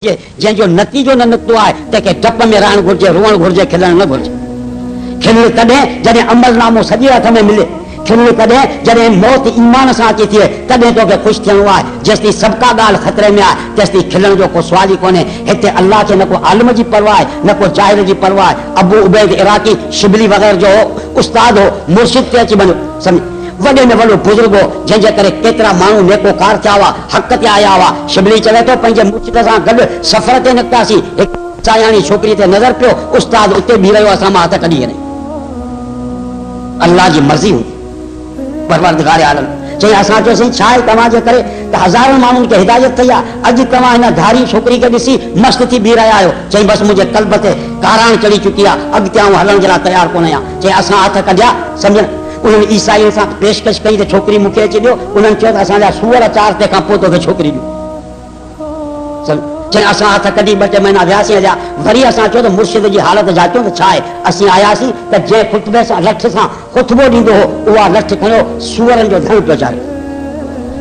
जंहिंजो नतीजो न निकितो आहे तंहिंखे डप में रहणु घुरिजे, रोअणु घुरिजे, खिलणु न घुरिजे। खिलणु कॾहिं जॾहिं अमलनामो सॼे हथ में मिले, खिलणु कॾहिं जॾहिं मौत ईमान सां अची थिए तॾहिं तोखे ख़ुशि थियणो आहे। जेसिताईं सबका ॻाल्हि ख़तरे में आहे तेसिताईं खिलण जो को सुवाल ई कोन्हे। हिते अल्लाह खे न को आलिम जी परवाह आहे न को जाहिल जी परवाह आहे। अबू उबैद इराकी शिबली वग़ैरह जो उस्ताद हो, मुर्शिद ते अची वञो, सम्झ वॾे में वॾो बुज़ुर्ग हो जंहिंजे करे केतिरा माण्हू नेकोकार थिया हुआ, हक़ ते आया हुआ। शिबली चवे थो पंहिंजे मुर्शिद सां गॾु सफ़र ते निकितासीं, हिकु सायाणी छोकिरी ते नज़र पियो, उस्ताद उते बीह रहियो, असां मां हथ कढी वञे। अल्लाह जी मर्ज़ी हुई। परवरदिगार आलम चई असां चयोसीं छा आहे तव्हांजे करे त हज़ारनि माण्हुनि खे हिदायत थी आहे, अॼु तव्हां हिन धारी छोकिरी खे ॾिसी मस्तु थी बीह रहिया आहियो। चई बसि मुंहिंजे कल्ब ते काराण चढ़ी चुकी आहे, अॻिते आऊं हलण जे लाइ तयारु कोन आहियां। चई असां हथ कढिया, सम्झ उन्हनि ईसाईनि सां पेशकश कई त छोकिरी मूंखे अची ॾियो। उन्हनि चयो त असांजा सूअर चार तंहिंखां पोइ तोखे छोकिरी ॾियो। चई असां हथ कढी 2 टे महीना वियासीं हलिया, वरी असां चयो त मुर्शिद जी हालत जाचियो त छा आहे। असीं आयासीं त जंहिं ख़ुतबे सां लठ सां ख़ुतबो ॾींदो हो उहा लठ खयो सूअरनि जो धन पियो चाढ़े।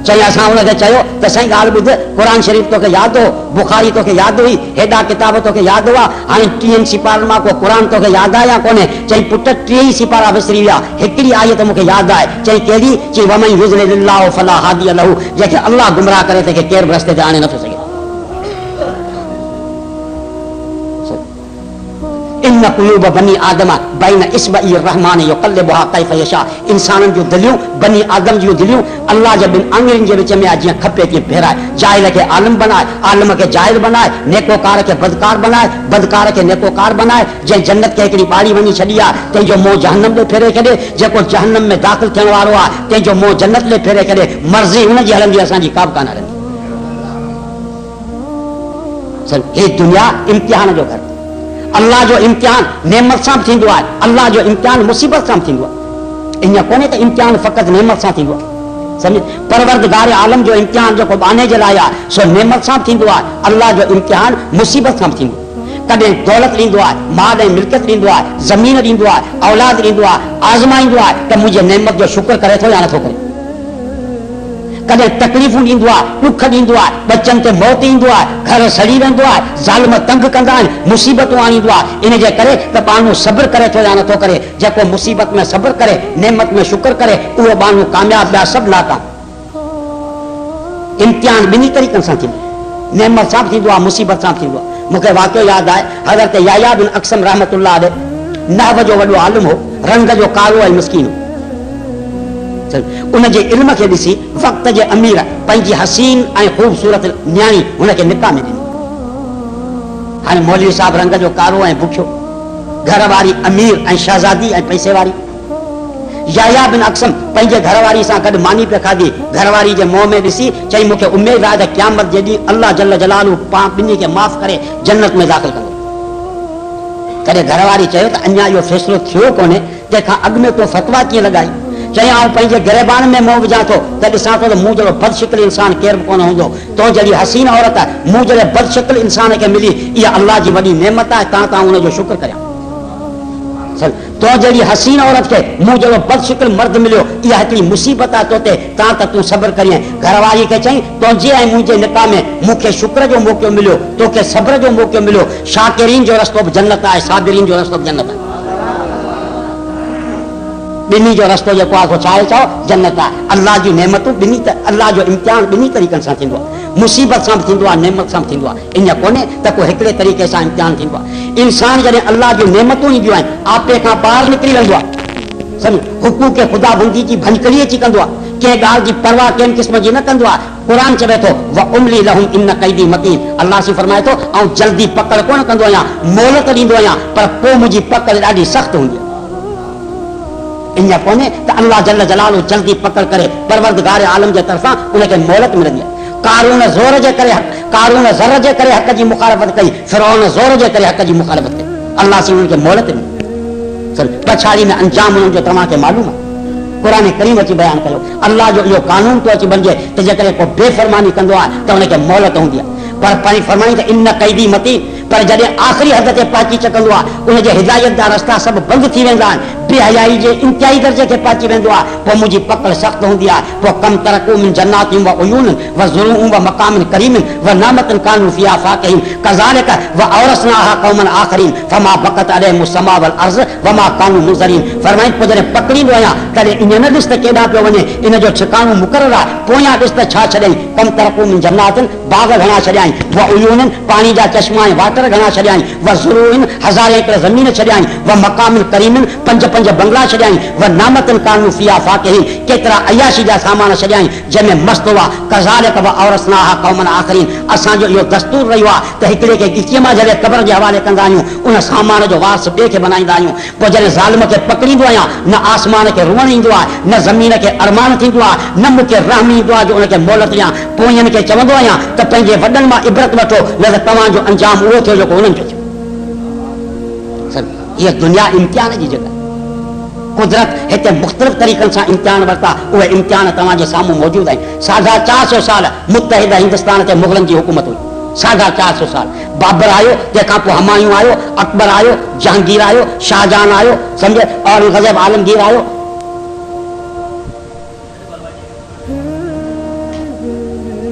चई असां हुनखे चयो त साईं ॻाल्हि ॿुध, क़ुरान शरीफ़ तोखे यादि हो, बुखारी तोखे यादि हुई, हेॾा किताब तोखे यादि हुआ, हाणे 30 सिपारनि मां को क़ुरान तोखे यादि आहे या कोन्हे। चई पुट 30 सिपारा विसरी विया, हिकिड़ी आयत मूंखे यादि आहे। चई कहिड़ी? चई वमन युज़लिल्लाहु फला हादिय लहू, जंहिंखे अल्लाह गुमराह करे तंहिंखे केरु बि रस्ते ते आणे नथो सघे। इन क़ुलूब बनी आदम बैन इस्बई रहमान युक़ल्लिबुहा कैफ़ यशा, इंसाननि जूं दिलियूं, बनी आदम जूं दिलियूं अल्लाह जे 2 आङुरियुनि जे विच में आहे, जीअं खपे तीअं फेराए। जाहिल खे आलिम बनाए, आलिम खे जाहिल बनाए, नेकोकार खे बदकार बनाए, बदकार खे नेकोकार बनाए। जंहिं जन्नत खे हिकिड़ी ॿाड़ी वञी छॾी आहे तंहिंजो मुंहुं जहन्नम ॾे फेरे छॾे, जेको जहन्नम में दाख़िल थियण वारो आहे तंहिंजो मुंहुं जन्नत ॾे फेरे छॾे। मर्ज़ी हुनजी हलंदी, असांजी का बि कान हलंदी। हे दुनिया इम्तिहान जो घर, अल्लाह जो इम्तिहान नेमत सां थींदो आहे, अल्लाह जो इम्तिहान मुसीबत सां थींदो आहे। ईअं कोन्हे त इम्तिहान फ़क़ति नेमत सां थींदो आहे, सम्झ। परवरदिगार आलम जो इम्तिहान जेको बाने जे लाइ आहे सो नेमत सां थींदो आहे, अल्लाह जो इम्तिहान मुसीबत सां थींदो आहे। कॾहिं दौलत ॾींदो आहे, माल ऐं मिल्कियत ॾींदो आहे, ज़मीन ॾींदो आहे, औलाद ॾींदो आहे, आज़माईंदो आहे त मुंहिंजे नेमत जो शुक्र करे थो या नथो करे। कॾहिं तकलीफ़ूं ॾींदो आहे, ॾुख ॾींदो आहे, बचनि ते मौत ईंदो आहे, घर सड़ी वेंदो आहे, ज़ालिम तंग कंदा आहिनि, मुसीबतूं आणींदो आहे। इन जे करे त माण्हू सब्र करे थो या नथो करे। जेको मुसीबत में सब्र करे, नेमत में शुक्र करे, उहो माण्हू कामयाब, ॿिया सभु नाकाम। इम्तिहान 2 तरीक़नि सां थींदो, नेमत सां थींदो आहे, मुसीबत सां थींदो आहे। मूंखे वाक़ियो यादि आहे, हज़रत याह्या बिन अक़सम रहमतुल्लाह अलैह नहव जो वॾो आलिम हो, रंग जो कारो ऐं मिस्कीन हो। उनजे इल्म खे ॾिसी वक़्त जे अमीर पंहिंजी हसीन ऐं ख़ूबसूरत न्याणी हुनखे निकाह में ॾिनी। हाणे मौलवी साहब रंग जो कारो ऐं बुखियो, घर वारी अमीर ऐं शहज़ादी ऐं पैसे वारी। याह्या बिन अक़सम पंहिंजे घरवारी सां गॾु मानी पे खाधी, घरवारी जे मुंहं में ॾिसी चई मूंखे उमेद आहे त क़यामत जे ॾींहुं अल्लाह जल जलालू ॿिन्ही खे माफ़ करे जन्नत में दाख़िल कंदो। कॾहिं घरवारी चयो त अञा इहो फ़ैसिलो थियो कोन्हे, तंहिंखां अॻु में तो फतवा कीअं लॻाई। चई आउं पंहिंजे गिरेबान में मुंहुं विझां थो त ॾिसां थो त मूं जहिड़ो बदशिकिल इंसान केरु बि कोन हूंदो। तो जहिड़ी हसीन औरत मूं जहिड़े बदशिकिल इंसान खे मिली, इहा अल्लाह जी वॾी नेमत आहे, तां हुनजो शुक्र करियां। तो जहिड़ी हसीन औरत खे मूं जहिड़ो बदशिकिल मर्द मिलियो, इहा हिकिड़ी मुसीबत आहे तोते, त तूं सब्र करिए। घरवारी खे चई तुंहिंजे ऐं मुंहिंजे निकाह में मूंखे शुक्र जो मौक़ो मिलियो, तोखे सब्र जो मौक़ो मिलियो। शाकिरीन जो रस्तो बि जन्नत आहे, साबिरीन जो रस्तो बि जन्नत आहे। ॿिन्ही जो रस्तो जेको आहे छा आहे, चओ जन्नत आहे। अल्लाह जी नेमतूं अल्लाह जो इम्तिहान 2 तरीक़नि सां थींदो आहे, मुसीबत सां बि थींदो आहे, नेमत सां बि थींदो आहे। ईअं कोन्हे त को हिकिड़े तरीक़े सां इम्तिहान थींदो आहे। इंसान जॾहिं अल्लाह जूं नेमतूं ईंदियूं आहिनि, आपे खां ॿाहिरि निकिरी वेंदो आहे, सम्झ। हुकूक ख़ुदा बंदी जी भंजकड़ी अची कंदो आहे, कंहिं ॻाल्हि जी परवाह कंहिं क़िस्म जी न कंदो आहे। क़ुरान चवे थो व उमली लहुम इन कैदी मतीन, अल्लाह से फरमाए थो ऐं जल्दी पकड़ कोन कंदो आहियां, मोहलत ॾींदो आहियां, पर पोइ मुंहिंजी पकड़ ॾाढी सख़्तु हूंदी आहे। इन कोन्हे त अल्लाह जल जलालू जल्दी पकड़ करे परवरदिगार आलम जे तरफ़ां उनखे मोहलत मिलंदी आहे। कारून ज़ोर जे करे हक़ जी मुखालफ़त कई, फिरौन ज़ोर जे करे हक़ जी मुखालफ़त कई, अल्लाह से उनखे मोहलत ॾिनी। पछाड़ी में अंजाम उन्हनि जो तव्हांखे मालूम आहे। क़ुरान करीम अची बयानु कयो, अल्लाह जो इहो कानून तो अची बणिजे त जेकॾहिं को बेफ़रमानी कंदो आहे त उनखे मोहलत हूंदी आहे। पर पाणी फरमाई त इन कैदी मती, पर जॾहिं आख़िरी हद ते पहुची चुकंदो आहे, उनजे हिदायत जा रस्ता सभु बंदि थी वेंदा आहिनि, बेहयाई जे इंतहाई दर्जे के पहुंची वेंदो आहे पोइ मुंहिंजी पकड़ सख़्त हूंदी आहे पोइ कम तरक़ू मिन जन्नातिन व उयून व ज़ुरूउन व मक़ामिन करीमिन व नामतिन कानू फ़ीहा फ़ाकिहीन कज़ालिक व औरसनाहा क़ौमन आख़रीन फमा बक़त अलैहिम समा वल अर्ज़ व मा कानू मुज़रीन। फरमाईं पोइ जॾहिं पकड़ींदो आहियां तॾहिं इन न ॾिस त केॾां पियो वञे, इन जो ठिकाणो मुक़ररु आहे। पोयां ॾिस त छा छॾियईं, कम तरक़ू मिन जन्नातिन बाग़ घणा छॾियाईं, व उयून पाणी जा चश्मा ऐं वाटर घणा छॾियाईं, व ज़ुरूइन हज़ार एकड़ ज़मीन छॾियाईं, व मक़ामिन करीमिन पंज पंज बंगला छॾियाईं, व नामतिन कानू फ़ीहा फ़ाकिहीन केतिरा अयाशी जा सामान छॾियाईं जंहिंमें मस्तु हुआ। कज़ालिक व औरसनाहा क़ौमन आख़रीन असांजो इहो दस्तूर रहियो आहे त हिकिड़े खे गिचीअ मां जॾहिं क़ब्र जे हवाले कंदा आहियूं उन सामान जो वारस ॿिए खे बनाईंदा आहियूं। पोइ जॾहिं ज़ालिम खे पकड़ींदो आहियां न आसमान खे रुअण ईंदो आहे न ज़मीन खे अरमान थींदो आहे न मूंखे रहम ईंदो आहे जो उनखे मोहलत ॾियां। पोयनि खे चवंदो आहियां त पंहिंजे वॾनि मां इबरत वठो न त तव्हांजो अंजाम उहो थियो जेको उन्हनि जो थियो। हीअ दुनिया इम्तिहान जी जॻह, कुदरत हिते मुख़्तलिफ़ तरीक़नि सां इम्तिहान वरिता, उहे इम्तिहान तव्हांजे साम्हूं मौजूदु आहिनि। 450 साल मुतहिद हिंदुस्तान ते मुग़लनि जी हुकूमत हुई, 450 साल। बाबर आयो, तंहिंखां पोइ हुमायूं आयो, अकबर आयो, जहांगीर आयो, शाहजहान आयो, सम्झ, औरंगज़ेब आलमगीर आयो।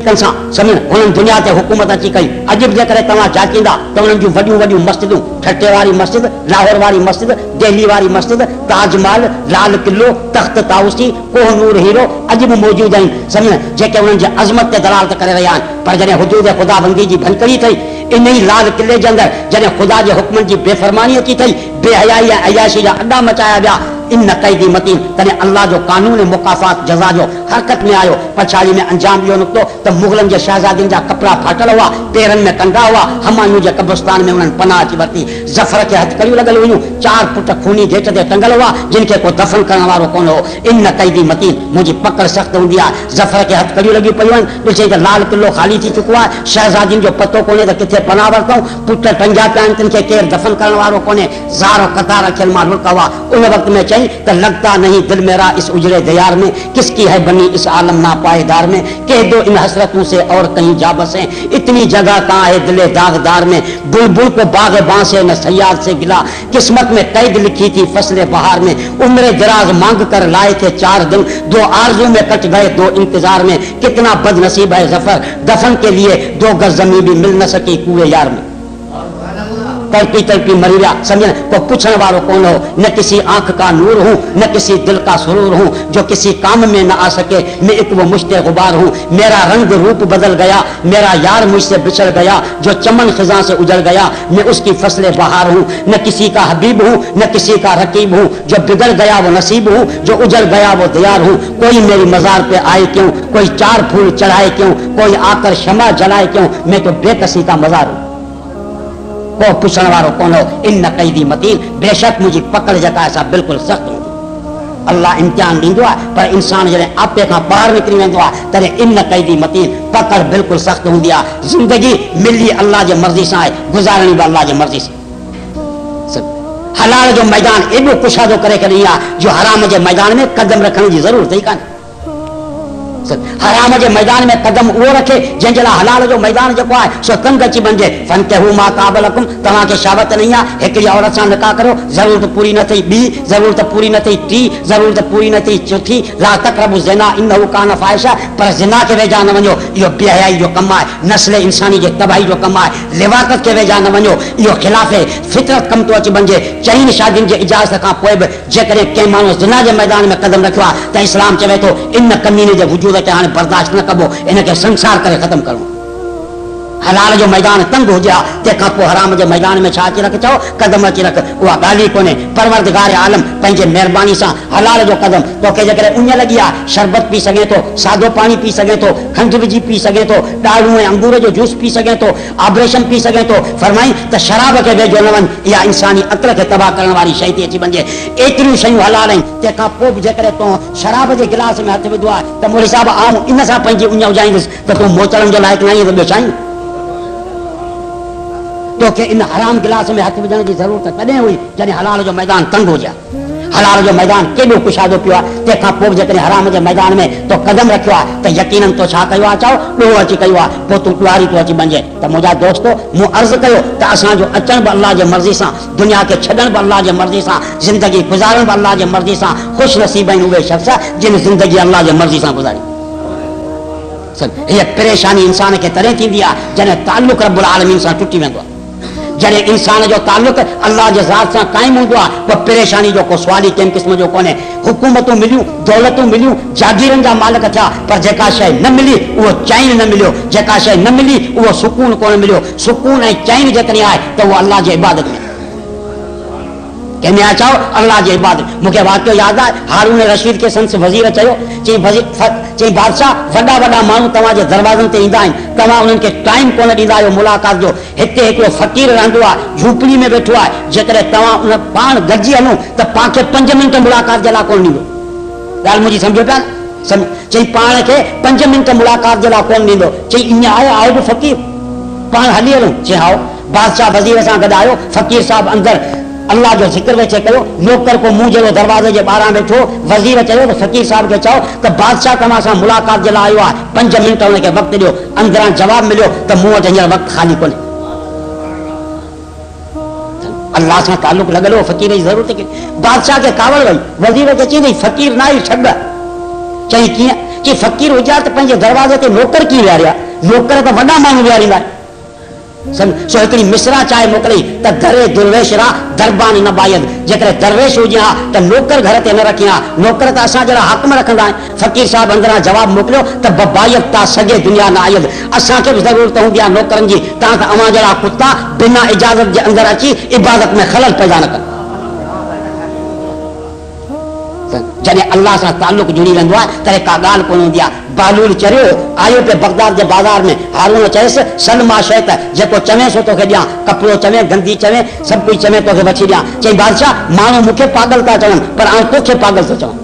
हुननि दुनिया ते हुकूमत अची कई। अॼु बि जेकॾहिं तव्हां जाचींदा त उन्हनि जूं वॾियूं वॾियूं मस्जिदूं, ठटे वारी मस्जिद, लाहौर वारी मस्जिद, दिल्ली वारी मस्जिद, ताजमहल, लाल किलो, तख्त ताऊसी, कोहनूर हीरो अॼु बि मौजूदु आहिनि, सम्झ, जेके उन्हनि जे अज़मत ते दलालत करे रहिया आहिनि। पर जॾहिं हुदूद ख़ुदाबंदी जी भनकड़ी थई, इन ई लाल किले जे अंदरि जॾहिं ख़ुदा जे हुक्मनि जी बेफ़रमानी अची थई, बेहयाई ऐं अयाशी जा अड्डा मचाया विया, इन कैदी मतीन, तॾहिं अल्लाह जो कानून मुकाफ़ात जज़ा जो हरकत में आयो। पछाड़ी में अंजाम इहो निकितो त मुग़लनि जे शहज़ादियुनि जा कपिड़ा फाटल हुआ, पेरनि में कंडा हुआ, हुमायूं जे कब्रिस्तान में उन्हनि पनाह अची वरिती। ज़फ़र खे हथकड़ियूं लॻल हुयूं, 4 फुट खूनी गेट ते टंगल हुआ जिन खे को दफ़न करण वारो कोन हो। इन कैदी मतीन, मुंहिंजी पकड़ सख़्त हूंदी आहे। ज़फ़र खे हथकड़ियूं लॻी पयूं आहिनि, ॾिसई त लाल किलो ख़ाली थी चुको आहे, शहज़ादियुनि जो पतो कोन्हे त किथे पनाह वरितऊं, पुट टंगिया पिया आहिनि, तिन खे केरु दफ़न करण वारो कोन्हे, ज़ारो कतार रखियल मां लुक हुआ। उन वक़्त में चई त लगता नहीं दिल मेरा इस उजड़े दयार में, किसकी है बनी इस आलम ना पायदार में, कह दो इन हसरतों से और कहीं जा बसे, इतनी जगह कहाँ है दिले दागदार में, बुलबुल को बाग बांसे न सयाद से गिला, किस्मत में कैद लिखी थी फसले बहार में, उम्र दराज मांग कर लाए थे 4 दिन, 2 आरज़ू में कट गए 2 इंतजार में, कितना बदनसीब है ज़फ़र, दफन के लिए 2 गज ज़मीन भी मिल न सकी कुएं यार में। तड़पी तड़पी मरी गया, समझे, को पूछने वालों कौन हो, न किसी आंख का नूर हूँ न किसी दिल का सुरूर हूँ, जो किसी काम में न आ सके, मैं एक वो मुश्ते गुबार हूँ, मेरा रंग रूप बदल गया, मेरा यार मुझसे बिछड़ गया, जो चमन खिजा से उजड़ गया, मैं उसकी फसले बहार हूँ, न किसी का हबीब हूँ न किसी का रकीब हूँ, जो बिगड़ गया वो नसीब हूँ, जो उजड़ गया वो दियार हूँ, कोई मेरी मजार पे आए क्यों, कोई 4 फूल चढ़ाए क्यों, कोई आकर शमा जलाए क्यों, मैं तो बेकसी का मजार हूँ, को पुछण वारो कोन हो। इन कैदी मतीन, बेशक मुंहिंजी पकड़ जेका आहे सा बिल्कुलु सख़्त हूंदी। अल्लाह इम्तिहान ॾींदो आहे, पर इंसान जॾहिं आपे खां ॿाहिरि निकिरी वेंदो आहे तॾहिं इन कैदी मतीन, पकड़ बिल्कुलु सख़्त हूंदी आहे। ज़िंदगी मिली अल्लाह जे मर्ज़ी सां आहे, गुज़ारणी बि अल्लाह जे मर्ज़ी सां। हलाल जो मैदान एॾो कुशादो करे छॾी आहे जो हराम जे मैदान में कदम रखण जी ज़रूरत ई कान्हे। हराम जे मैदान में कदम उहो रखे जंहिंजे लाइ हलाल जो मैदान जेको आहे सो तंग अची वञे। फनकिहू मा ताब लकुम, तव्हांखे शावत नहीं आहे, हिकिड़ी औरत सां निकाह करो, ज़रूरत पूरी न थी ॿी, ज़रूरत पूरी न थी टी, ज़रूरत पूरी न थी चौथी, ला तक़रबु ज़िना इन्नहु कान फ़ाहिशा, पर ज़िना खे वेझा न वञो, इहो बेहयाई जो कमु आहे, नस्ल इंसानी जे तबाही जो कमु आहे। लिवाकत खे वेझा न वञो, इहो ख़िलाफ़े फितरत कमु थो अची वञे। 4 शादियुनि जे इजाज़त खां पोइ बि जेकॾहिं कंहिं माण्हू ज़िना जे मैदान में कदम रखियो आहे त इस्लाम चवे थो इन कमीने जे वजूद खे हाणे बर्दाश्त न कबो, इनखे संसार करे ख़त्म करणो। हलाल जो मैदान तंग हुजे हा, तंहिंखां पोइ हराम जे मैदान में छा अची रख, चओ कदम अची रख, उहा ॻाल्हि ई कोन्हे। परवरदिगार आलम पंहिंजे महिरबानी सां हलाल जो कदम, तोखे जेकॾहिं उञ लॻी आहे शरबत पी सघे थो, सादो पाणी पी सघे थो, खंड विझी पी सघे थो, ॾाढ़ू ऐं अंगूर जो जूस पी सघे थो, ऑपरेशन पी सघे थो, फरमाई त शराब खे वेझो न वञ, इहा इंसानी अक़ल खे तबाह करण वारी शइ थी अची वञे। एतिरियूं शयूं हलाल आहिनि, तंहिंखां पोइ बि जेकॾहिं तूं शराब जे गिलास में हथु विधो आहे त मूं हिसाब आऊं इन सां पंहिंजी उञ उजाईंदुसि त तूं मोचड़नि जो लाइक़ु न आहीं, त ॿियो छा? तोखे इन हराम गिलास में हथ विझण जी ज़रूरत कॾहिं हुई जॾहिं हलाल जो मैदान तंग हुजे। हलाल जो मैदान केॾो कुशादो पियो आहे। तंहिंखां पोइ जेकॾहिं हराम जे मैदान में तो कदम रखियो आहे त यकीनन तो छा कयो आहे, चओ ॾोह अची कयो आहे, पोइ तूं ॾुआरी तो अची बणिजे। त मुंहिंजा दोस्तो, मूं अर्ज़ु कयो त असांजो अचण बि अल्लाह जे मर्ज़ी सां, दुनिया खे छॾण बि अल्लाह जे मर्ज़ी सां, ज़िंदगी गुज़ारण बि अल्लाह जे मर्ज़ी सां। ख़ुशि नसीब आहिनि उहे शख़्स जिन ज़िंदगी अल्लाह जे मर्ज़ी सां गुज़ारी। हीअ परेशानी इंसान खे तॾहिं थींदी आहे जॾहिं ताल्लुक़ रब्बुल आलमीन सां टुटी वेंदो आहे। जॾहिं इंसान जो ताल्लुक़ अल्लाह जे ज़ात सां क़ाइमु हूंदो आहे, पोइ परेशानी जो को सुवाल ई कंहिं क़िस्म जो कोन्हे। हुकूमतूं मिलियूं, दौलतूं मिलियूं, जागीरनि जा मालिक थिया, पर जेका शइ न मिली उहो चैन न मिलियो, जेका शइ न मिली उहो सुकून कोन मिलियो। सुकून ऐं चैन जेकॾहिं आहे त उहो अल्लाह जे इबादत में, कंहिंमें आहे, चओ अल्लाह जी इबादत। मूंखे वाक़ियो यादि आहे, हारून रशीद खे संस वज़ीर चयो, चई बादशाह, वॾा वॾा माण्हू तव्हांजे दरवाज़नि ते ईंदा आहिनि, तव्हां उन्हनि खे टाइम कोन ॾींदा आहियो मुलाक़ात जो। हिते हिकिड़ो फ़क़ीर रहंदो आहे, झूपड़ी में वेठो आहे, जेकॾहिं तव्हां उन पाण गॾिजी हलूं त पाण खे 5 मिंट मुलाक़ात जे लाइ कोन ॾींदो। ॻाल्हि मुंहिंजी सम्झो पिया? चई पाण खे 5 मिंट मुलाक़ात जे लाइ कोन ॾींदो। चई ईअं आहे बि फ़क़ीर, पाण हली हलूं? चई हा। बादशाह वज़ीर सां गॾु आयो, फ़क़ीर साहिबु अंदरि अल्लाह जो ज़िक्र वेठे कयो। नौकर को मुंहुं जहिड़ो दरवाज़े जे ॿाहिरां वेठो। वज़ीर चयो त फ़क़ीर साहिब खे चओ त बादशाह तव्हां सां मुलाक़ात जे लाइ आयो आहे, 5 मिंट हुनखे वक़्तु ॾियो। अंदरां जवाबु मिलियो त मूं वटि हींअर वक़्तु ख़ाली कोन्हे। अल्लाह सां ताल्लुक़ लॻल हो, फ़क़ीर जी ज़रूरत के। बादशाह खे कावड़ वई, वज़ीर खे चई फ़क़ीर न आई, छॾ। चई कीअं? चई फ़क़ीर हुजे त पंहिंजे दरवाज़े ते नौकर कीअं विहारिया? नौकर त वॾा माण्हू विहारींदा आहिनि। सो हिकिड़ी मिसरा चाहे मोकिली त दरे दुर्वेश रा दरबानी न बायद। जेकॾहिं दरवेश हुजे हा त नौकर घर ते न रखी हा, नौकर त असां जहिड़ा हाकम रखंदा आहिनि। फ़क़ीर साहिब अंदरां जवाबु मोकिलियो त बबायत ता सॼे दुनिया न आयद। असांखे बि ज़रूरत हूंदी आहे नौकरनि जी, तव्हां त अवां जहिड़ा कुता बिना इजाज़त जे अंदरि अची इबादत में ख़लल पैदा न कनि। जॾहिं अल्लाह सां ताल्लुक़ जुड़ी वेंदो आहे तॾहिं का ॻाल्हि कोन हूंदी आहे। बालूल चरियो आयो पे बगदाद जे बाज़ार में, हारून चयसि सलमा शइ त जेको चवे सो तोखे ॾियां, कपिड़ो चवे, गंदी चवे, सभु कुझु चवे, तोखे वठी ॾियां। चई बादशाह, माण्हू मूंखे पागल था चवनि, पर आउं तोखे पागल थो चवां।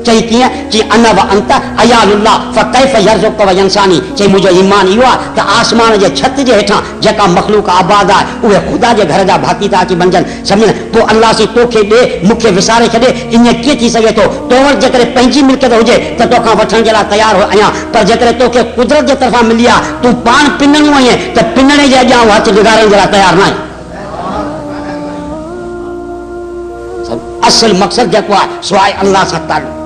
चई कीअं? चई अन व अंत अयालुल्लाह फकैफ यरज़ुक व यंसानी। चई मुंहिंजो ईमान इहो आहे त आसमान जे छत जे हेठां जेका मख़लूक आबाद आहे उहे ख़ुदा जे घर जा भाती था अची बणजनि। सम्झ? पोइ अल्लाह सी तोखे ॾे, मूंखे विसारे छॾे, ईअं कीअं थी सघे थो? तो वटि जेकॾहिं पंहिंजी मिल्कियत हुजे त तोखां वठण जे लाइ तयारु आहियां, पर जेकॾहिं तोखे कुदरत जे तरफ़ां मिली आहे, तूं पाण पिनणो आहीं त पिनणे जे अॻियां हथ गुज़ारण जे लाइ तयारु न आहीं। असुल मक़सदु जेको आहे सो आहे अल्लाह सां ताल्लुक़।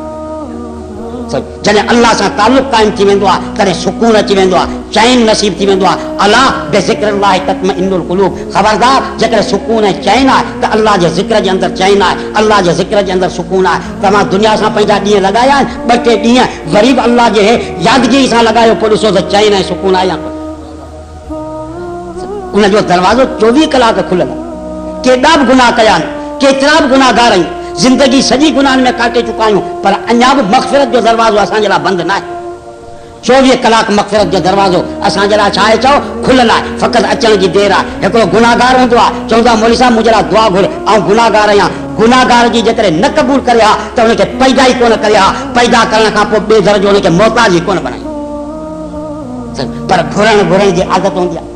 जॾहिं अल्लाह सां ताल्लुक़ क़ाइमु थी वेंदो आहे तॾहिं सुकून अची वेंदो आहे, चैन नसीब थी वेंदो आहे। अला बिज़िक्रिल्लाहि तत्मइन्नुल क़ुलूब। ख़बरदार, जेकॾहिं सुकून ऐं चैन आहे त अल्लाह जे ज़िक्र जे अंदरि चैन आहे, अल्लाह जे ज़िक्र जे अंदरि सुकून आहे। तव्हां दुनिया सां पंहिंजा ॾींहं लॻाया आहिनि, 2-3 ॾींहं वरी बि अल्लाह जे यादगिरी सां लॻायो, पोइ ॾिसो त चैन ऐं सुकून आहे या कोन। उनजो दरवाज़ो 24 कलाक खुलियल आहे। केॾा बि गुनाह कया आहिनि, केतिरा बि गुनाहगार आहियूं, ज़िंदगी सॼी गुनाहनि में काटे चुका आहियूं, पर अञा बि मग़फ़िरत जो दरवाज़ो असांजे लाइ बंदि न आहे। 24 कलाक मग़फ़िरत जो दरवाज़ो असांजे लाइ छा आहे? चओ खुलियल आहे, फ़क़ति अचण जी देरि आहे। हिकिड़ो गुनाहगार हूंदो आहे, चवंदो आहे मौलवी साहिब मुंहिंजे लाइ दुआ घुर, ऐं गुनाहगार आहियां। गुनाहगार जी जेकॾहिं न क़बूल करे हा त हुनखे पैदा ई कोन करे हा, पैदा करण खां पोइ ॿिए दर जो हुनखे मोहताज ई कोन बणाई। पर घुरण जी आदत हूंदी आहे।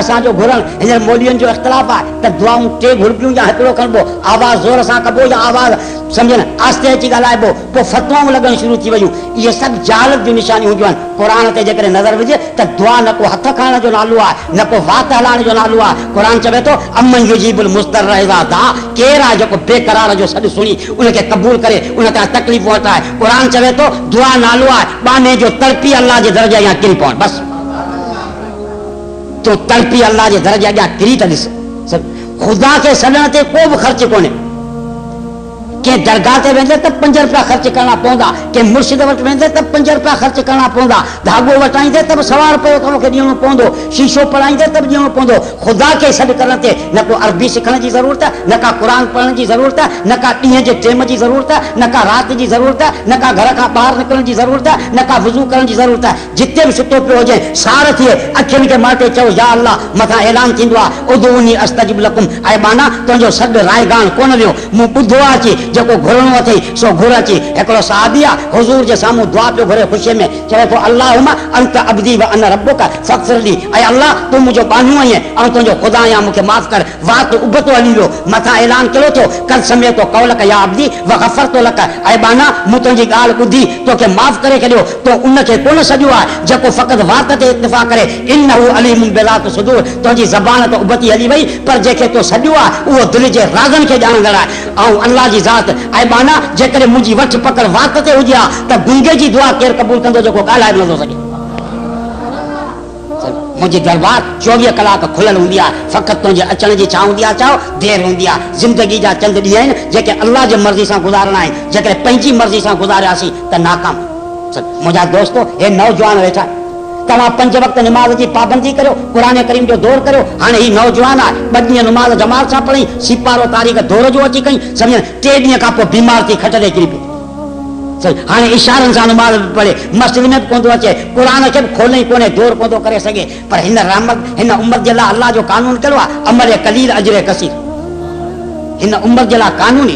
असांजो घुरण हींअर मौलवियुनि जो इख़्तिलाफ़ आहे त दुआऊं 2 घुरबियूं या हिकिड़ो खणबो, आवाज़ ज़ोर सां कबो या आवाज़ सम्झ न आस्ते अची ॻाल्हाइबो, पोइ फतवाऊं लॻणु शुरू थी वयूं। इहे सभु जालत जूं निशानियूं हूंदियूं आहिनि। क़ुर ते जेकॾहिं नज़र विझे त दुआ न को हथ खणण जो नालो आहे, न को वात हलाइण जो नालो आहे। क़ुर चवे थो अमन युजीबुल मुस्तर्र इज़ा दा, केरु आहे जेको बेक़रार जो सॾु सुणी उनखे क़बूल करे, उन खां तकलीफ़ूं हटाए। क़ुर चवे थो दुआ नालो आहे बाने जो तड़पी अल्लाह जे दर्जे या किरी पवण। बसि तो तड़पी अल्लाह जे दर जे अॻियां किरी त ॾिस। ख़ुदा खे सॾण ते को बि ख़र्च कोन्हे। कंहिं दरगाह ते वेंदे त 5 रुपया ख़र्च करणा पवंदा, कंहिं मुर्शिद वटि वेंदे त 5 रुपया ख़र्च करणा पवंदा, धाॻो वटाईंदे त बि 1.25 रुपयो तोखे ॾियणो पवंदो, शीशो पढ़ाईंदे त बि ॾियणो पवंदो। ख़ुदा खे सॾु करण ते न को अरबी सिखण जी ज़रूरत, न का क़ुर पढ़ण जी ज़रूरत, न का ॾींहं जे टेम जी ज़रूरत, न का राति जी ज़रूरत, न का घर खां ॿाहिरि निकिरण जी ज़रूरत, न का वुज़ू करण जी ज़रूरत। जिते बि सुतो पियो हुजे सार थिए अखियुनि खे माटे चओ या अल्लाह। मथां ऐलान थींदो आहे उदूनी अस्तजिब लकुम। ऐं माना तुंहिंजो सॾु रायगान कोन वियो, मूं ॿुधो आहे अची जेको घुरणो अथई सो घुर अची। हिकिड़ो सहाबी आहे हुज़ूर जे साम्हूं दुआ पियो घुरे ख़ुशीअ में, चवे थो अल्लाहुम्मा अंत अब्दी व अना रब्बुका फ़ग़्फ़िर ली, ऐं अल्लाह तूं मुंहिंजो बानू आहीं ऐं तुंहिंजो ख़ुदा आहियां, मूंखे माफ़ कर। वात उबतो हली वियो, मथां ऐलान कयो थो कल समय तो कौलक या अब्दी व ग़फ़रतु लक, ऐं बाना मूं तुंहिंजी ॻाल्हि ॿुधी तोखे माफ़ करे छॾियो, तो उनखे कोन सॼो आहे जेको फ़क़ति वात ते इत्तिफ़ा करे। इन्नहु अलीमुन बिज़ाति सुदूर, तुंहिंजी ज़बान त उबती हली वई पर जंहिंखे तो सॼो आहे उहो दिलि जे राज़नि खे ॼाणंदड़ आहे। ऐं अल्लाह जी ज़ात ऐं बाना जेकॾहिं मुंहिंजी वठ पकड़ वात ते हुजे हा त गुंगे जी दुआ केरु क़बूल कंदो जेको ॻाल्हाए नथो सघे। मुंहिंजी दरबार 24 कलाक खुलियल हूंदी आहे, फ़क़ति तुंहिंजे अचण जी छा हूंदी आहे, चाहो देरि हूंदी आहे। ज़िंदगी जा चंद ॾींहं आहिनि जेके अल्लाह जे मर्ज़ी सां गुज़ारणा आहिनि, जेकॾहिं पंहिंजी मर्ज़ी सां गुज़ारियासीं त नाकाम। मुंहिंजा दोस्तो, हे नौजवान वेठा, तव्हां 5 वक़्त निमाज़ जी पाबंदी करियो, क़ुरान करीम जो दौर करियो। हाणे ही नौजवान आहे 2 ॾींहं निमाज़ जमात सां पढ़ी, सिपारो तारीख़ दौर जो अची कई, सम्झ 3 ॾींहं खां पोइ बीमार थी खट ते किरी पई। हाणे इशारनि सां नमाज़ पढ़े, मस्जिद में बि कोन थो अचे, क़ुरान खे बि खोले कोन्हे, दौर कोन थो करे सघे। पर हिन रहमत हिन उम्मत जे लाइ अल्लाह जो कानून कहिड़ो आहे, अमल कलील अजर कसीर। हिन उम्मत जे लाइ कानून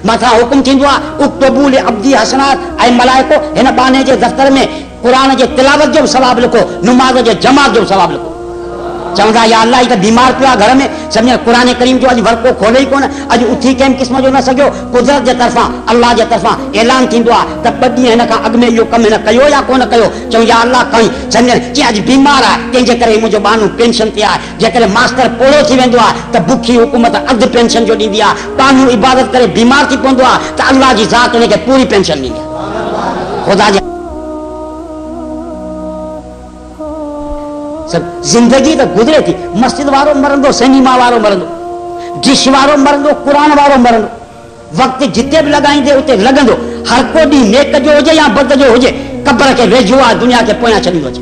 मथां हुकुम थींदो आहे उक्तबू लि अब्दी हसनात, ऐं मलाइको हिन बाने जे दफ़्तर में क़ुरान जे तिलावत जो बि सवाबु लिखो, नमाज़ जे जमात जो बि सवाबु लिखो। चवंदा या अल्लाह ही त बीमार पियो आहे घर में, सम्झ क़ुरान करीम जो अॼु वर्को खोले ई कोन, अॼु उथी कंहिं क़िस्म जो न सघियो। कुदरत जे तरफ़ां अल्लाह जे तरफ़ां ऐलान थींदो आहे त 2 ॾींहं हिन खां अॻु में इहो कमु हिन कयो या कोन कयो, चऊं या अल्लाह कई, सम्झ कीअं अॼु बीमार आहे तंहिंजे करे मुंहिंजो बानू पेंशन ते आहे। जेकॾहिं मास्टर पोड़ो थी वेंदो आहे त बुखी हुकूमत अधु पेंशन जो ॾींदी आहे, बानू इबादत करे बीमार थी पवंदो आहे त अल्लाह जी ज़ात हुनखे पूरी पेंशन ॾींदी आहे। ख़ुदा जे जिंदगी तो गुजरे थी, मस्जिद वारो मरंदो, सिनेमा वारो मरंदो, डिश वारो मरंदो, कुरान वारो मरंदो, वक्त जिते भी लगाईंदे उते लगंदो। हर को डी नेक जो हुजे या बद जो हुजे, कब्र के वेझो आ, दुनिया के पोयां छॾींदो अचे।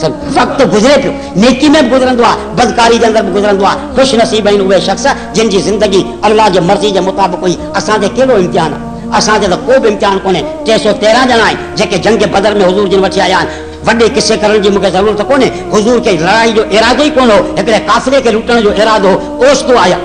सब वक्त गुजरे पियो, नेकी में भी गुजरंदो आ, बदकारी जे अंदर भी गुजरंदो आ। खुश नसीब आहिनि उहे शख्स जिन जी जिंदगी अल्लाह जे मर्ज़ी जे मुताबिक़ हुई। असांजे कहिड़ो इम्तिहान आहे, असांजे त को बि इम्तिहान कोन्हे। 313 ॼणा आहिनि जेके जंग बदर में हुज़ूर जिन वठी आया आहिनि। वॾे किसे करण जी मूंखे ज़रूरत कोन्हे, हुज़ूर खे लड़ाई जो इरादो ई कोन हो, हिकिड़े काफ़िले खे लूटण जो इरादो हो, ओचितो आया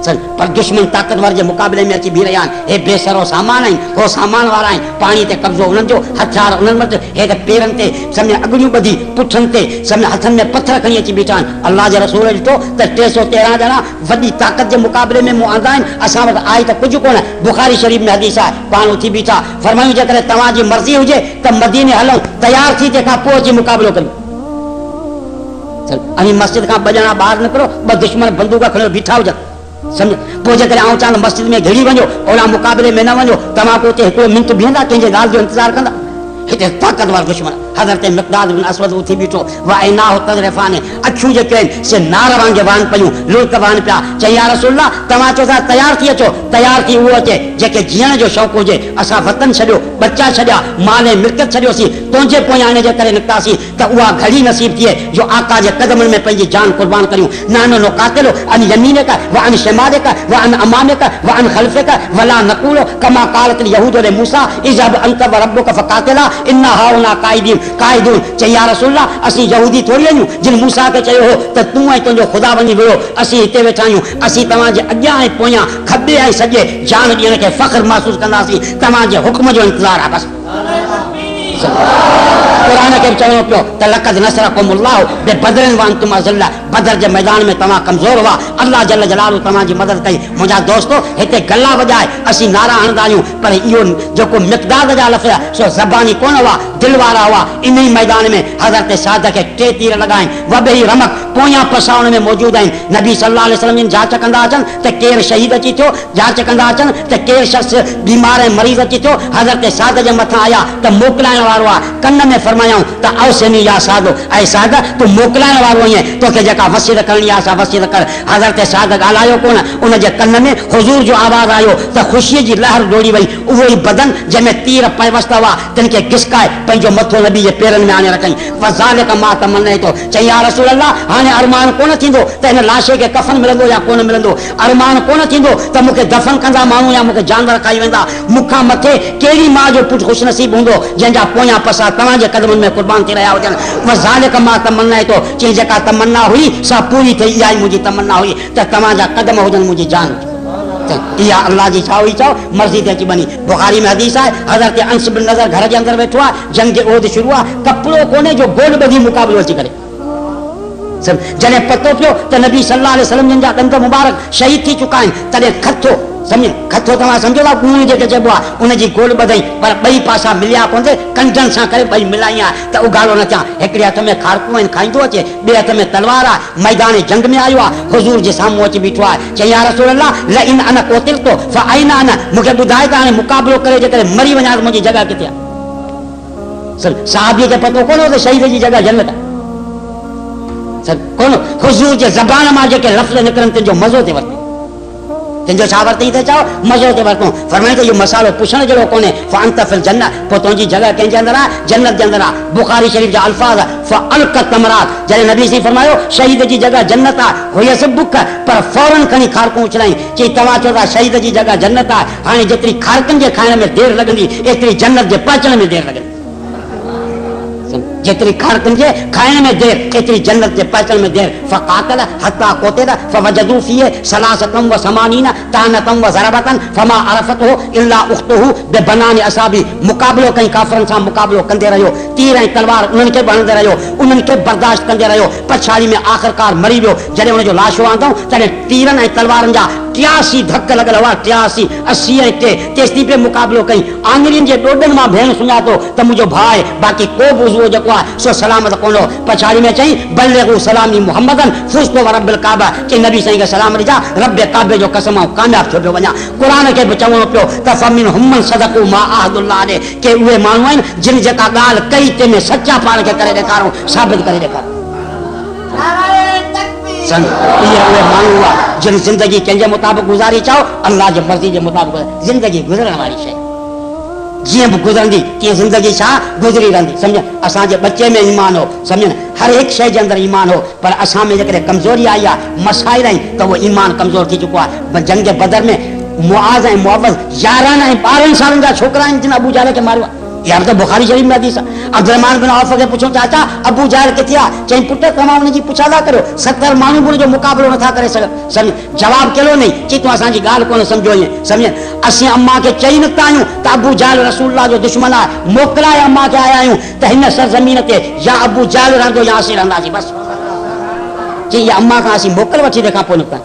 पर दुश्मन ताक़तवर के मुक़ाबले में अची भी रहा है। हे बेसरो सामान आहिनि, हो सामान वारा आहिनि, पानी ते कब्ज़ो उन्हनि जो, हथियार उन्हनि वटि, हे त पेरनि ते सम्झ अॻड़ियूं ॿधी, पुठनि ते सम्झ हथनि में पत्थर खणी अची बीठा आहिनि। अल्लाह जे रसूल ॾिठो त 313 ॼणा वॾी ताक़त जे मुक़ाबले में मूं आंदा आहिनि, असां वटि आई त कुझु कोन। बुखारी शरीफ़ में हदीस आहे, पाण उथी बीठा, फरमायूं जेकॾहिं तव्हांजी मर्ज़ी हुजे त मदीने हलूं, तयार थी तंहिंखां पोइ अची मुक़ाबिलो कयूं। अनी मस्जिद खां 2 ॼणा ॿाहिरि निकिरो, 2 दुश्मन बंदूक खणी बीठा हुजनि, समझ पोइ जेकॾहिं आउं चवां मस्जिद में घिरी वञो, ओड़ा मुक़ाबले में न वञो, तव्हां पोइ उते हिकिड़ो मिंट बीहंदा, कंहिंजे ॻाल्हि जो इंतज़ारु कंदा। हिते ताक़तवर दुश्मन हज़रत मिक़दाद बिन असवद उथी बीठो, वाइनाहु तज़रिफ़ाने, अखियूं जेके आहिनि से नार वांगे वाहन पयूं, लुड़क वाहन पिया। चई या रसूल अल्लाह, तव्हां चओ था तयार थी अचो, तयार थी उहो अचे जेके जीअण जो शौक़ु हुजे। असां वतन छॾियो, बच्चा छॾिया, माल ऐं मिल्कियत छॾियोसीं, तुंहिंजे पोयां इन जे करे निकितासीं त उहा घड़ी नसीब थिए जो आका जे कदमनि में पंहिंजी जान कुर्बान करियूं। नानो नो कातिलो अन यमीनक व अन शिमालिक व अन अमामिक व अन खल्फिक वला नक़ूलु कमा क़ालत यहूद ले मूसा इज़हब अंत व रब्बुक फ़क़ातिला इन्ना हाउना काइदून। चई या रसूल अल्लाह, असीं यहूदी थोड़ी आहियूं जिन मूसा खे चयो हो त तूं ऐं तुंहिंजो ख़ुदा वञी वियो, असीं हिते वेठा आहियूं, असीं तव्हांजे अॻियां ऐं पोयां, खॿे ऐं सॼे जान ॾियण खे फ़ख्र महसूस कंदासीं, तव्हांजे हुक्म जो इंतज़ार आहे बस। कुरान के चवणो पियो त लक़द नसरकुमुल्लाहु बिबदरिन व अंतुम अज़िल्ला, बदर जे मैदान में तव्हां कमज़ोर हुआ, अल्लाह जल जलालहू तव्हांजी मदद कई। मुंहिंजा दोस्तो, हिते गला वॼाए असीं नारा हणंदा आहियूं, पर इहो जेको मिक़दाद जा लफ़्ज़ सो ज़बानी कोन हुआ, दिलि वारा हुआ। इन ई मैदान में हज़रत साद खे 3 तीर लॻाइनि, वॿेई रमक पोयां पसाउण में मौजूद आहिनि। नबी सल्लल्लाहु अलैहि वसल्लम जांच कंदा अचनि त केरु शहीद अची थियो, जांच कंदा अचनि त केरु शख़्स बीमार ऐं मरीज़ अची थियो, हज़रत साद जे मथां आया त मोकिलाइण वारो आहे, कन में फरमायूं त औसनी या सादो, ऐं साद तूं मोकिलाइण वारो आहीं, तोखे जेका वसीयत करणी आहे सा वसीयत कर। हज़रत साद ॻाल्हायो कोन, उनजे कन में हुज़ूर जो आवाज़ आयो त ख़ुशीअ जी लहर दौड़ी वई। उहो ई बदन जंहिंमें तीर पैवस्त हुआ, तिन खे घिसकाए पंहिंजो मथो नबी जे पेरनि में आणे रखई। वज़ालिक मा तमन्नई तो, चई या रसूल अल्लाह, हाणे अरमान कोन थींदो त हिन लाशे खे कफन मिलंदो या कोन मिलंदो, अरमान कोन थींदो त मूंखे दफ़न कंदा माण्हू या मूंखे जानवर खाई वेंदा, मूंखां मथे कहिड़ी माउ जो पुटु ख़ुशि नसीब हूंदो जंहिंजा पोयां पसा तव्हांजे कदमनि में कुर्बान थी रहिया हुजनि। वज़ालिक मा तमन्नई तो, चई जेका तमन्ना हुई सा पूरी थी, इहा ई मुंहिंजी तमन्ना हुई त तव्हांजा कदम हुजनि मुंहिंजी जान। इहा अल्लाह जी चाहो ई चाहो मर्ज़ी ते अची बनी। बुखारी में हदीस आहे, हज़रत अंस बिन नज़र घर जे अंदर वेठो आहे, जंग जे ओद शुरू आहे, कपिड़ो कोन्हे जो गोल ॿधी मुक़ाबिलो अची करे। जॾहिं पतो पियो त नबी सल्लल्लाहु अलैहि वसल्लम जिन जा ॾंद मुबारक शहीद थी चुका आहिनि, तॾहिं खथो सम्झो, खथो तव्हां सम्झो था कूण जेके चइबो आहे उनजी गोल ॿधई, पर ॿई पासा मिलिया कोन्हे, कंडनि सां करे ॿई मिलाई आहे त उघाड़ो न थियां। हिकिड़े हथ में खारकू आहिनि खाईंदो अचे, ॿिए हथ में तलवार आहे, मैदान जंग में आयो आहे, हुज़ूर जे साम्हूं अची बीठो आहे। चई या रसूल अल्लाह ल इन अन कोतिल तो फ आइन अन, मूंखे ॿुधाए त हाणे मुक़ाबिलो करे जे करे मरी वञा त मुंहिंजी जॻह किथे आहे। साहबीअ खे पतो कोन हो त शहीद जी जॻह जन्नत आहे, कोन हुज़ूर जे ज़बान मां जेके लफ़्ज़ निकिरनि तुंहिंजो मज़ो ते वरितो, तुंहिंजो छा वरितई त चओ मज़ो ते वरितो। फरमाए त इहो मसालो पुछण जहिड़ो कोन्हे, फ़अंत फिल जन्नत, पोइ तुंहिंजी जॻह कंहिंजे अंदरि आहे, जन्नत जे अंदरि आहे। बुखारी शरीफ़ जा अल्फाज़ फ़अल्क़त तमरात, जॾहिं नबी साईं फरमायो शहीद जी जॻह जन्नत आहे, हुयसि बुख, पर फौरन खणी खारकूं उछलाई, चई तव्हां चओ था शहीद जी जॻह जन्नत आहे, हाणे जेतिरी खारकनि जे खाइण में देरि लॻंदी एतिरी जन्नत जे पहुचण में देरि लॻंदी। जेतिरी खारकनि जे खाइण में देरि एतिरी जन्नत जे पहुचण में देरि। फ़क़ातल हत्ता क़ुतिल फ़वजदू फ़ीहि सलासतम व समानीन तानतम व ज़रबतन फ़मा अरफ़तहु इल्ला उख़्तुहु बिबनानि असाबी, मुक़ाबिलो कई काफ़िरनि सां मुक़ाबिलो कंदे रहियो, तीर ऐं तलवार उन्हनि खे बणंदे रहियो, उन्हनि खे बर्दाश्त कंदे रहियो, पछाड़ी में आख़िरकार मरी वियो। जॾहिं उनजो लाशो आंदऊं तॾहिं तीरनि ऐं तलवारनि जा 83 धक लॻल हुआ, 83 80 ऐं 3 तेसिताईं पे मुक़ाबिलो कई। आङिरियुनि जे ॾोॾनि मां भेण सुञातो त मुंहिंजो भाउ आहे, बाक़ी को बि उज़ो जेको आहे सो सलामत कोन हो। पछाड़ी में चई बल्लिगू सलामी मुहम्मदन फुज़्तु व रब्बिल काबा, कि नबी साईं खे सलाम ॾिजा, रब काबे जो कसम आऊं कामयाब थियो पियो वञा। क़ुरान खे बि चवणो पियो त फमिनहुम मन सदक़ू मा अहदुल्लाह अलैहि, के उहे माण्हू आहिनि जिन जेका ॻाल्हि कई तंहिंमें सचा पाण खे करे ॾेखारूं, साबित करे ॾेखारूं। इहे उहे माण्हू हुआ जिन ज़िंदगी कंहिंजे मुताबिक़ गुज़ारी चाहो, अल्लाह जे मर्ज़ी जे मुताबिक़ ज़िंदगी गुज़रण वारी शइ जीअं बि गुज़रंदी तीअं ज़िंदगी छा गुज़री रहंदी। सम्झ असांजे बच्चे में ईमान हो, सम्झ हर हिकु शइ जे अंदरि ईमान हो, पर असां में जेकॾहिं कमज़ोरी आई आहे, मसाइल आहिनि, त उहो ईमान कमज़ोर थी चुको आहे। जंग बदर में मुआज़ ऐं मुअव्वज़ 11 ऐं 12 सालनि जा छोकिरा आहिनि जिन अबू जहल खे मारियो आहे। यार तो बुखारी शरीफ में हदीस आहे। अब्दुर्रहमान बिन औफ खे पुछो चाचा अबू जहल किथे आहे? चई पुट तव्हां हुनजी पुछादा करियो, 70 माण्हू बि हुनजो मुक़ाबिलो नथा करे सघनि। सम्झ जवाबु कहिड़ो नहीं, चई तूं असांजी ॻाल्हि कोन सम्झो ईअं। सम्झ असीं अम्मा खे चई निकिता आहियूं त अबू जहल रसूलुल्लाह जो दुश्मन आहे, मोकिलाए अम्मा खे आया आहियूं त हिन सरज़मीन ते या अबू जहल रहंदो या असीं रहंदासीं बसि। चई अम्मा खां असीं मोकल वठी तंहिंखां पोइ निकिता।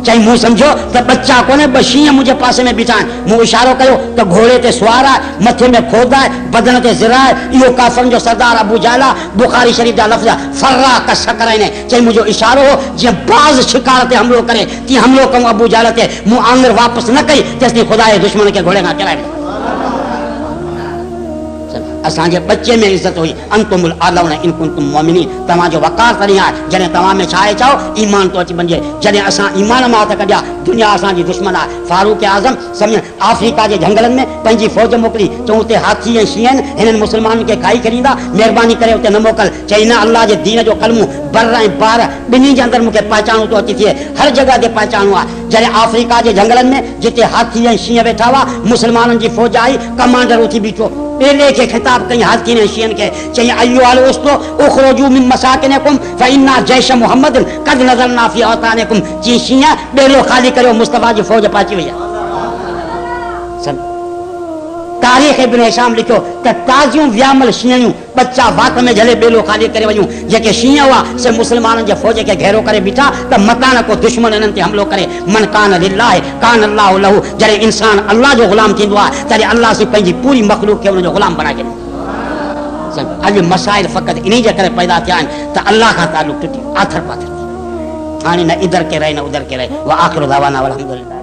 चई मूं सम्झो त बच्चा कोन्हे, 2 शींहं मुंहिंजे पासे में बीठा आहिनि। मूं इशारो कयो त घोड़े ते सुवार आहे, मथे में खोद आहे, बदन ते ज़िरा आहे, इहो काफ़िरनि जो सरदार अबू जहल आहे। बुखारी शरीफ़ जा लफ़्ज़ फर्रा कस कराइने। चई मुंहिंजो इशारो हो जीअं बाज़ शिकार ते हमिलो करे तीअं हमिलो कयूं अबू जहल ते। मूं आङिर वापसि न कई तेसिताईं ख़ुदा जे दुश्मन खे घोड़े खां किराए ॾिनो। असांजे बच्चे में इज़त हुई, अंतुमुल आलौन इन कुंतुम मुमिनीन, तव्हांजो वक़ार तॾहिं आहे जॾहिं तव्हां में छा आहे चओ ईमान तो अची वञे। जॾहिं असां ईमान मां हथ कढिया दुनिया असांजी दुश्मन आहे। फारूक आज़म सम्झ अफ्रीका जे जंगलनि में पंहिंजी फ़ौज मोकिली, चऊं उते हाथी ऐं शींहं आहिनि, हिननि मुस्लमाननि खे खाई छॾींदा, महिरबानी करे उते न मोकल। चई न, अल्लाह जे दीन जो कलमो बर ऐं बार ॿिन्ही जे अंदरि मूंखे पहचानो थो अची थिए, हर जॻह ते पहचानो आहे। जॾहिं अफ्रीका जे जंगलनि में जिते हाथी ऐं शींहं वेठा हुआ, मुस्लमाननि जी फ़ौज आई, कमांडर उथी बीठो, ॿेड़े खे ख़िताब कई हाथियुनि ऐं शींहनि खे। चई अय्युहल उस्तो उख़रुजू मिन मसाकिनिकुम फ़इन्ना जैश मुहम्मद क़द नज़रना फ़ी औतानिकुम। चई शींहं ॿेड़ो ख़ाली करियो, मुस्तफ़ा जी फ़ौज पहुची वई आहे। तारीख़ इब्न हिशाम लिखियो त ताज़ियूं वियामल शींहं बच्चा वात में झले ॿेड़ो ख़ाली करे वञूं। जेके शींहं हुआ से मुस्लमाननि जे फ़ौज खे घेरो करे बीठा त मता न को दुश्मन इन्हनि ते हमिलो करे। मन कान लिल्लाह कान अल्लाहु लहू, जॾहिं इंसान अल्लाह जो ग़ुलाम थींदो आहे तॾहिं अल्लाह से पंहिंजी पूरी मख़लूक़ खे हुनजो ग़ुलाम बणाए छॾींदो। अॼु मसाइल फ़क़ति इन जे करे पैदा थिया आहिनि त अल्लाह खां तालुक़ टुटी आथर पाथर, हाणे न इधर के रहे न उधर के रहे। व आख़िर दावाना अल्हम्दुलिल्लाह।